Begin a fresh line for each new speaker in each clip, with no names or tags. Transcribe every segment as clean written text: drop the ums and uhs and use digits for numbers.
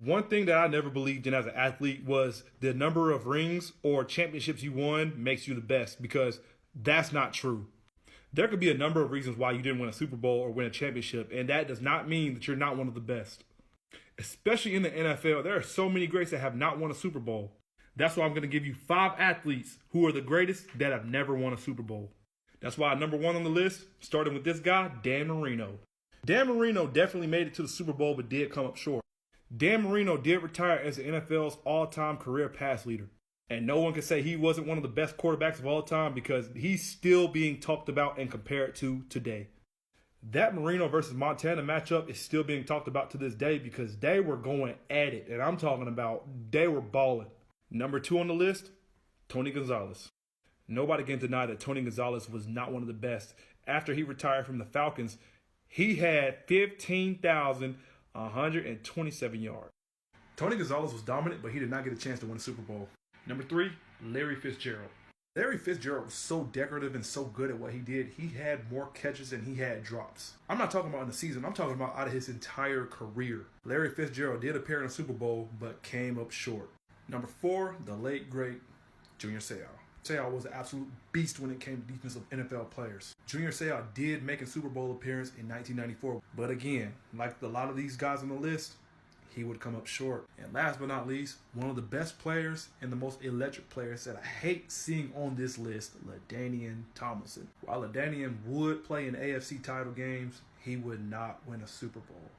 One thing that I never believed in as an athlete was the number of rings or championships you won makes you the best, because that's not true. There could be a number of reasons why you didn't win a Super Bowl or win a championship, and that does not mean that you're not one of the best. Especially in the NFL, there are so many greats that have not won a Super Bowl. That's why I'm going to give you 5 athletes who are the greatest that have never won a Super Bowl. That's why number 1 on the list, starting with this guy, Dan Marino. Dan Marino definitely made it to the Super Bowl, but did come up short. Dan Marino did retire as the NFL's all-time career pass leader. And no one can say he wasn't one of the best quarterbacks of all time, because he's still being talked about and compared to today. That Marino versus Montana matchup is still being talked about to this day, because they were going at it. And I'm talking about they were balling. Number 2 on the list, Tony Gonzalez. Nobody can deny that Tony Gonzalez was not one of the best. After he retired from the Falcons, he had 15,127 yards. Tony Gonzalez was dominant, but he did not get a chance to win a Super Bowl. Number 3, Larry Fitzgerald. Larry Fitzgerald was so decorative and so good at what he did. He had more catches than he had drops. I'm not talking about in the season. I'm talking about out of his entire career. Larry Fitzgerald did appear in a Super Bowl, but came up short. Number 4, the late, great Junior Seau. Seau was an absolute beast when it came to defensive NFL players. Junior Seau did make a Super Bowl appearance in 1994. But again, like a lot of these guys on the list, he would come up short. And last but not least, one of the best players and the most electric players that I hate seeing on this list, Leann Thomasson. While Leann would play in AFC title games, he would not win a Super Bowl.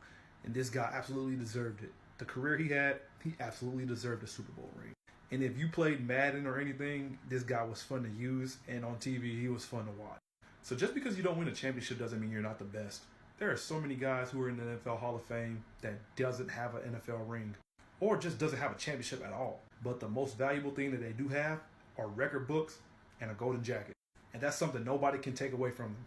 And this guy absolutely deserved it. The career he had, he absolutely deserved a Super Bowl ring. And if you played Madden or anything, this guy was fun to use, and on TV, he was fun to watch. So just because you don't win a championship doesn't mean you're not the best. There are so many guys who are in the NFL Hall of Fame that doesn't have an NFL ring, or just doesn't have a championship at all. But the most valuable thing that they do have are record books and a golden jacket. And that's something nobody can take away from them.